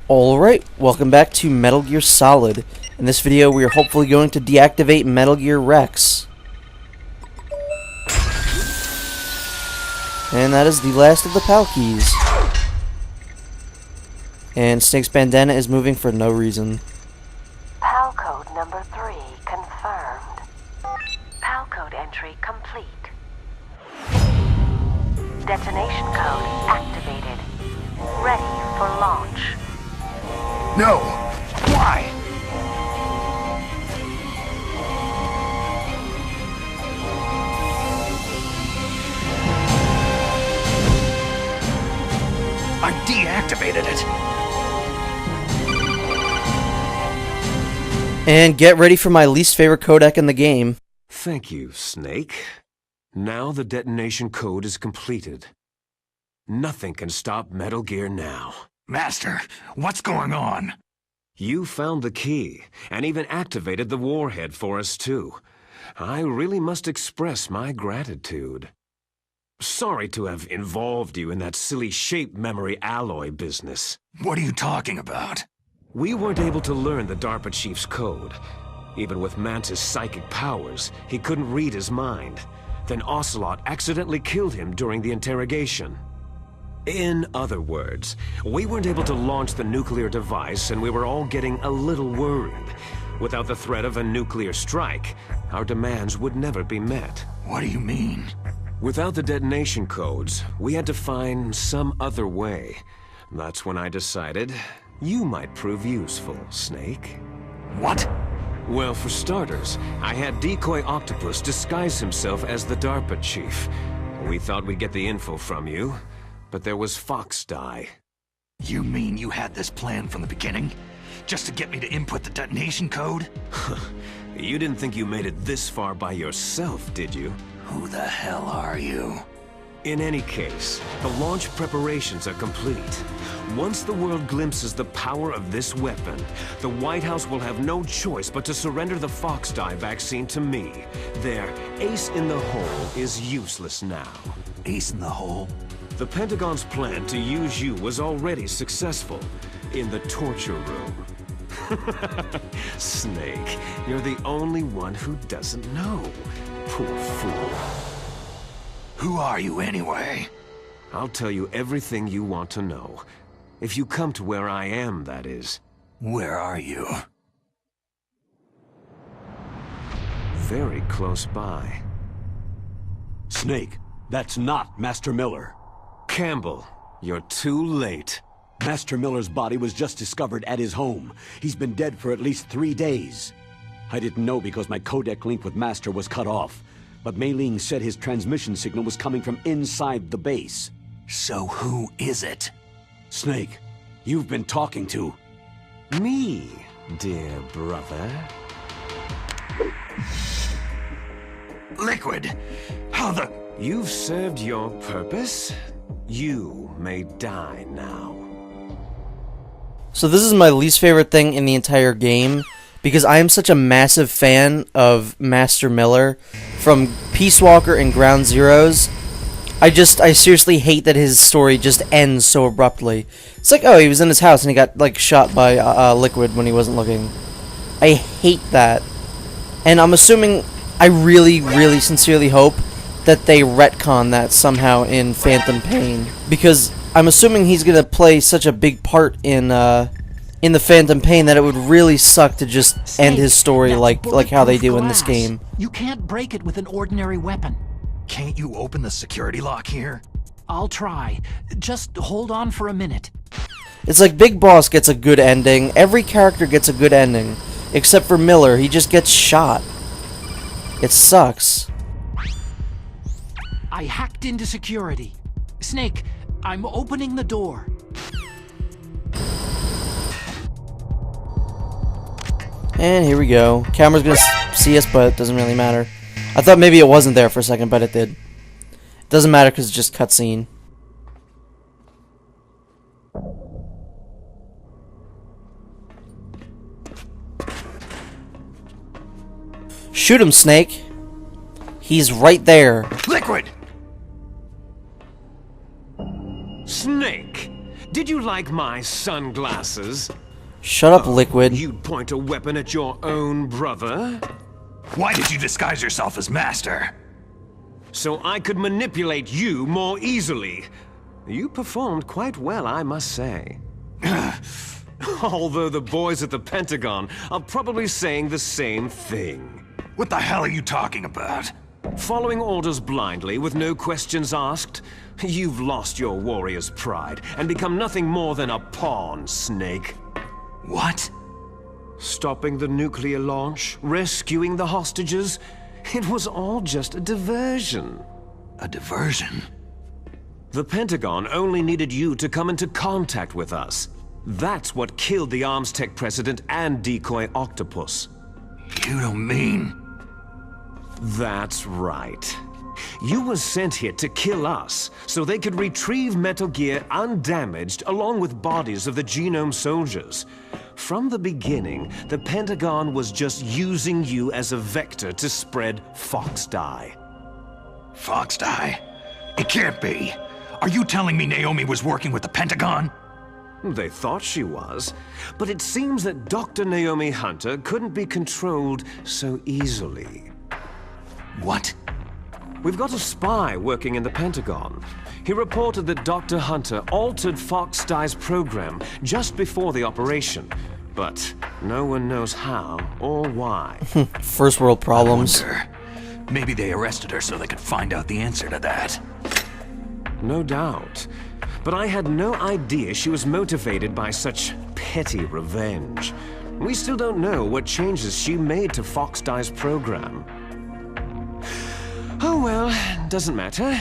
Alright, welcome back to Metal Gear Solid. In this video, we are hopefully going to deactivate Metal Gear Rex. And that is the last of the PAL keys. And Snake's bandana is moving for no reason. PAL code number 3 confirmed. PAL code entry complete. Detonation code activated. Ready for launch. No! Why? I deactivated it! And get ready for my least favorite codec in the game. Thank you, Snake. Now the detonation code is completed. Nothing can stop Metal Gear now. Master, what's going on? You found the key, and even activated the warhead for us too. I really must express my gratitude. Sorry to have involved you in that silly shape memory alloy business. What are you talking about? We weren't able to learn the DARPA chief's code. Even with Mantis' psychic powers, he couldn't read his mind. Then Ocelot accidentally killed him during the interrogation. In other words, we weren't able to launch the nuclear device, and we were all getting a little worried. Without the threat of a nuclear strike, our demands would never be met. What do you mean? Without the detonation codes, we had to find some other way. That's when I decided you might prove useful, Snake. What? Well, for starters, I had Decoy Octopus disguise himself as the DARPA chief. We thought we'd get the info from you, but there was Fox Die. You mean you had this plan from the beginning? Just to get me to input the detonation code? You didn't think you made it this far by yourself, did you? Who the hell are you? In any case, the launch preparations are complete. Once the world glimpses the power of this weapon, the White House will have no choice but to surrender the Fox Die vaccine to me. Their ace in the hole is useless now. Ace in the hole? The Pentagon's plan to use you was already successful in the torture room. Snake, you're the only one who doesn't know. Poor fool. Who are you anyway? I'll tell you everything you want to know. If you come to where I am, that is. Where are you? Very close by. Snake, that's not Master Miller. Campbell, you're too late. Master Miller's body was just discovered at his home. He's been dead for at least 3 days. I didn't know because my codec link with Master was cut off, but Mei Ling said his transmission signal was coming from inside the base. So who is it? Snake, you've been talking to... Me, dear brother. Liquid! How the... You've served your purpose. You may die now. So this is my least favorite thing in the entire game, because I am such a massive fan of Master Miller from Peace Walker and Ground Zeroes. I seriously hate that his story just ends so abruptly. It's like, oh, he was in his house and he got, like, shot by Liquid when he wasn't looking. I hate that. And I'm assuming, I really, really sincerely hope that they retcon that somehow in Phantom Pain. Because I'm assuming he's gonna play such a big part in the Phantom Pain that it would really suck to just end his story like how they do in this game. You can't break it with an ordinary weapon. Can't you open the security lock here? I'll try. Just hold on for a minute. It's like Big Boss gets a good ending. Every character gets a good ending. Except for Miller. He just gets shot. It sucks. I hacked into security. Snake, I'm opening the door. And here we go. Camera's gonna see us, but it doesn't really matter. I thought maybe it wasn't there for a second, but it did. It doesn't matter because it's just cutscene. Shoot him, Snake. He's right there. Liquid! Snake! Did you like my sunglasses? Shut up, Liquid. You'd point a weapon at your own brother? Why did you disguise yourself as Master? So I could manipulate you more easily. You performed quite well, I must say. Although the boys at the Pentagon are probably saying the same thing. What the hell are you talking about? Following orders blindly with no questions asked, you've lost your warrior's pride and become nothing more than a pawn, Snake. What? Stopping the nuclear launch, rescuing the hostages, it was all just a diversion. A diversion? The Pentagon only needed you to come into contact with us. That's what killed the ArmsTech president and decoy Octopus. You don't mean... That's right. You were sent here to kill us, so they could retrieve Metal Gear undamaged along with bodies of the Genome soldiers. From the beginning, the Pentagon was just using you as a vector to spread Foxdie. Foxdie? It can't be. Are you telling me Naomi was working with the Pentagon? They thought she was, but it seems that Dr. Naomi Hunter couldn't be controlled so easily. What? We've got a spy working in the Pentagon. He reported that Dr. Hunter altered Foxdie's program just before the operation, but no one knows how or why. First world problems. I wonder. Maybe they arrested her so they could find out the answer to that. No doubt. But I had no idea she was motivated by such petty revenge. We still don't know what changes she made to Foxdie's program. Oh well, doesn't matter.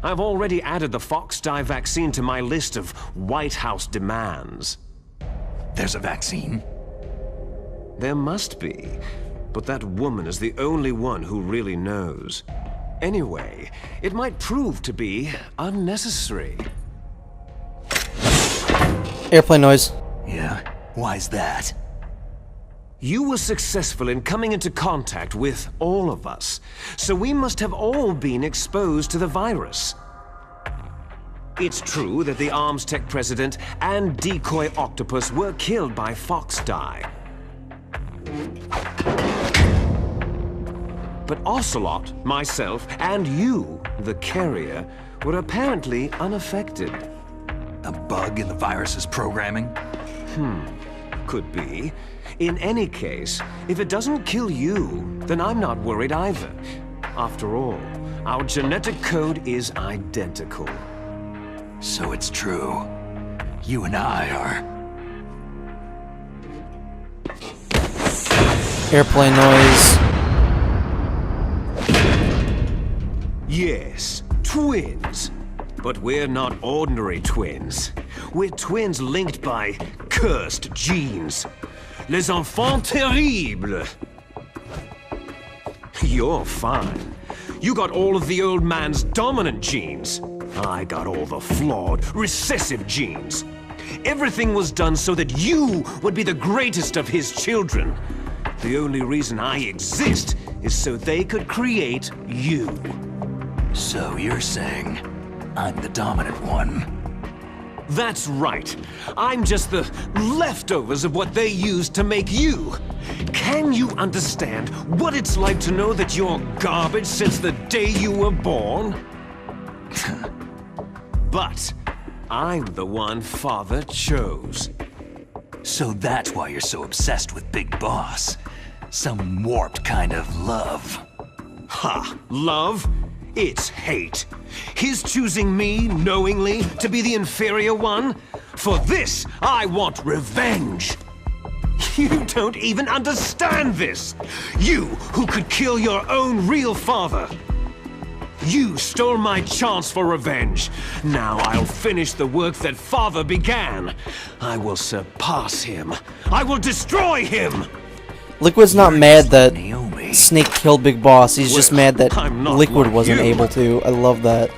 I've already added the Foxdie vaccine to my list of White House demands. There's a vaccine? There must be, but that woman is the only one who really knows. Anyway, it might prove to be unnecessary. Airplane noise. Yeah? Why's that? You were successful in coming into contact with all of us, so we must have all been exposed to the virus. It's true that the ArmsTech president and decoy Octopus were killed by Foxdie. But Ocelot, myself, and you, the carrier, were apparently unaffected. A bug in the virus's programming? Could be. In any case, if it doesn't kill you, then I'm not worried either. After all, our genetic code is identical. So it's true. You and I are... Airplane noise. Yes, twins. But we're not ordinary twins. We're twins linked by cursed genes. Les enfants terribles. You're fine. You got all of the old man's dominant genes. I got all the flawed, recessive genes. Everything was done so that you would be the greatest of his children. The only reason I exist is so they could create you. So you're saying I'm the dominant one? That's right. I'm just the leftovers of what they used to make you. Can you understand what it's like to know that you're garbage since the day you were born? But I'm the one Father chose. So that's why you're so obsessed with Big Boss. Some warped kind of love. Ha! Love? It's hate. His choosing me, knowingly, to be the inferior one? For this, I want revenge! You don't even understand this! You, who could kill your own real father! You stole my chance for revenge. Now I'll finish the work that Father began. I will surpass him. I will destroy him! Liquid's not mad that Naomi. Snake killed Big Boss. He's just mad that I'm not Liquid like wasn't you. able to. I love that.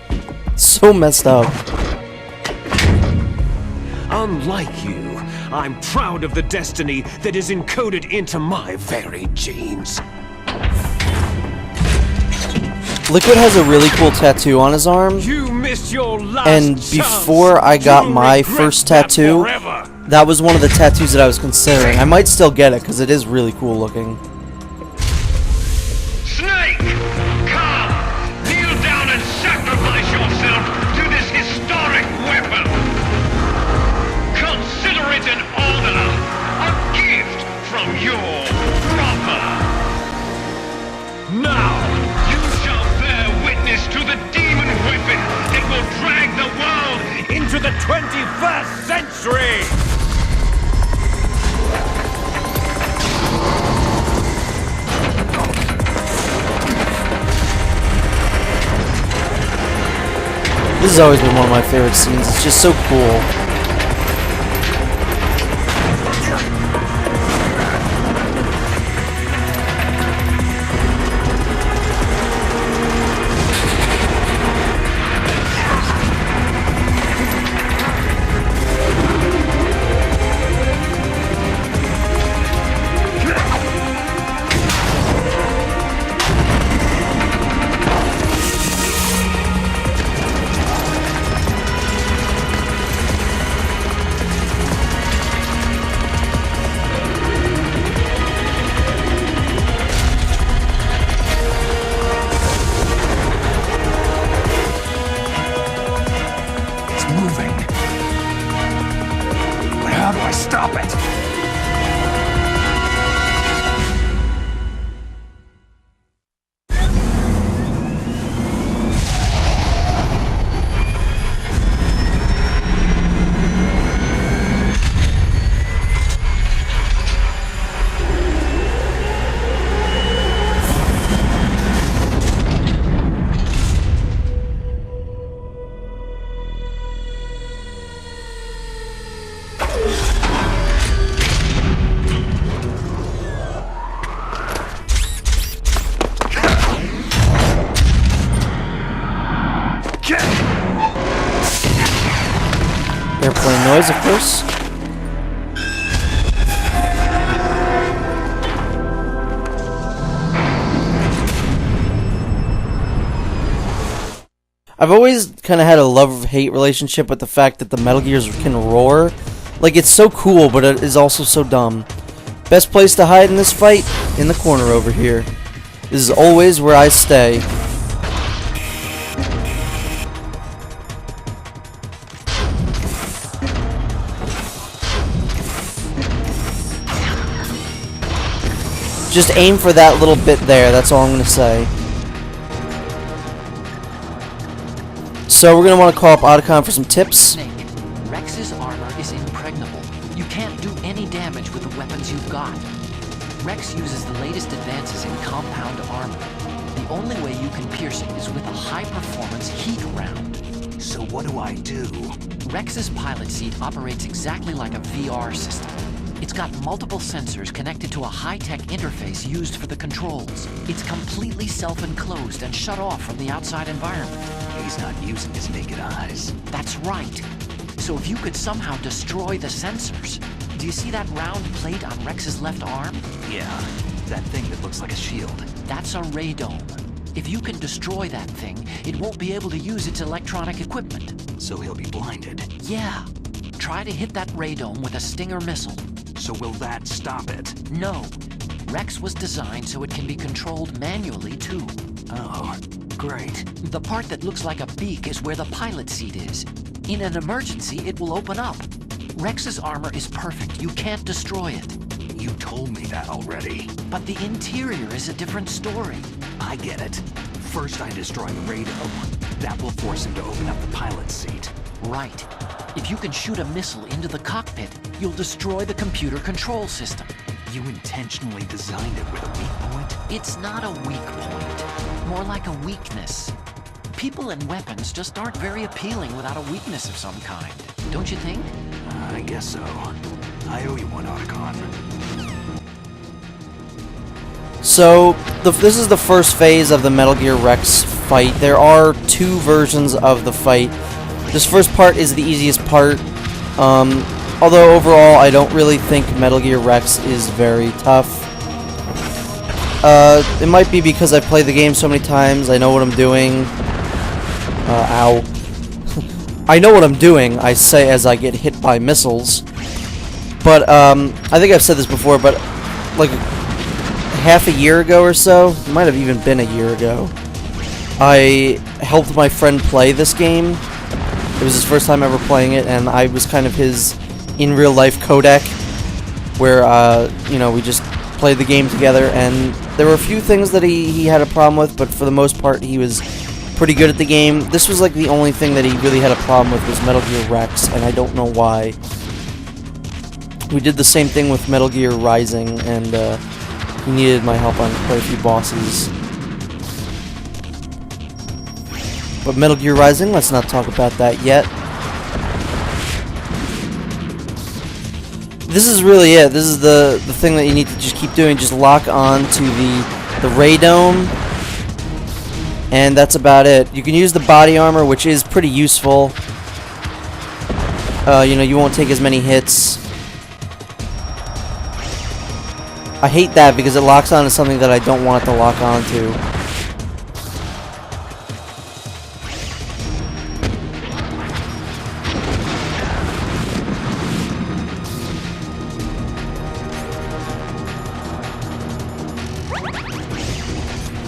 So messed up. Unlike you, I'm proud of the destiny that is encoded into my very genes. Liquid has a really cool tattoo on his arm, You missed your last and chance. before I got You'll my regret first that tattoo, forever. that was one of the tattoos that I was considering. I might still get it because it is really cool looking. Snake! Come! Kneel down and sacrifice yourself to this historic weapon! Consider it an honor, a gift from your brother! Now, you shall bear witness to the demon weapon that will drag the world into the 21st century! This has always been one of my favorite scenes. It's just so cool. It's moving. But how do I stop it? Airplane noise, of course. I've always kind of had a love-hate relationship with the fact that the Metal Gears can roar. Like, it's so cool, but it is also so dumb. Best place to hide in this fight? In the corner over here. This is always where I stay. Just aim for that little bit there, that's all I'm going to say. So we're going to want to call up Otacon for some tips. Snake, Rex's armor is impregnable. You can't do any damage with the weapons you've got. Rex uses the latest advances in compound armor. The only way you can pierce it is with a high-performance heat round. So what do I do? Rex's pilot seat operates exactly like a VR system. It's got multiple sensors connected to a high-tech interface used for the controls. It's completely self-enclosed and shut off from the outside environment. He's not using his naked eyes. That's right. So if you could somehow destroy the sensors... Do you see that round plate on Rex's left arm? Yeah, that thing that looks like a shield. That's a radome. If you can destroy that thing, it won't be able to use its electronic equipment. So he'll be blinded. Yeah. Try to hit that radome with a Stinger missile. So will that stop it? No. Rex was designed so it can be controlled manually, too. Oh, great. The part that looks like a beak is where the pilot seat is. In an emergency, it will open up. Rex's armor is perfect. You can't destroy it. You told me that already. But the interior is a different story. I get it. First I destroy the radome. That will force him to open up the pilot seat. Right. If you can shoot a missile into the cockpit, you'll destroy the computer control system. You intentionally designed it with a weak point? It's not a weak point. More like a weakness. People and weapons just aren't very appealing without a weakness of some kind. Don't you think? I guess so. I owe you one, Otacon. So, this is the first phase of the Metal Gear Rex fight. There are two versions of the fight. This first part is the easiest part. Although overall, I don't really think Metal Gear Rex is very tough. It might be because I've played the game so many times, I know what I'm doing. Ow. I know what I'm doing, I say as I get hit by missiles. But, I think I've said this before, but, like, half a year ago or so, it might have even been a year ago, I helped my friend play this game. It was his first time ever playing it, and I was kind of his in real life codec, where, you know, we just played the game together, and there were a few things that he had a problem with, but for the most part, he was pretty good at the game. This was like the only thing that he really had a problem with was Metal Gear Rex, and I don't know why. We did the same thing with Metal Gear Rising, and he needed my help on quite a few bosses. But Metal Gear Rising, let's not talk about that yet. This is really it. This is the thing that you need to just keep doing. Just lock on to the Ray Dome, and that's about it. You can use the body armor, which is pretty useful. You know, you won't take as many hits. I hate that because it locks on to something that I don't want it to lock on to.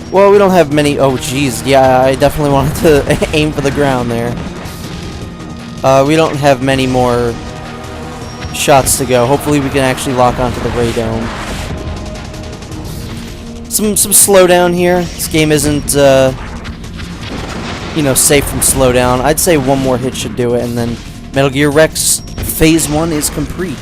Well, we don't have many... Oh, jeez. Yeah, I definitely wanted to aim for the ground there. We don't have many more shots to go. Hopefully we can actually lock onto the Ray Dome. Some slowdown here. This game isn't, you know, safe from slowdown. I'd say one more hit should do it, and then Metal Gear Rex Phase 1 is complete.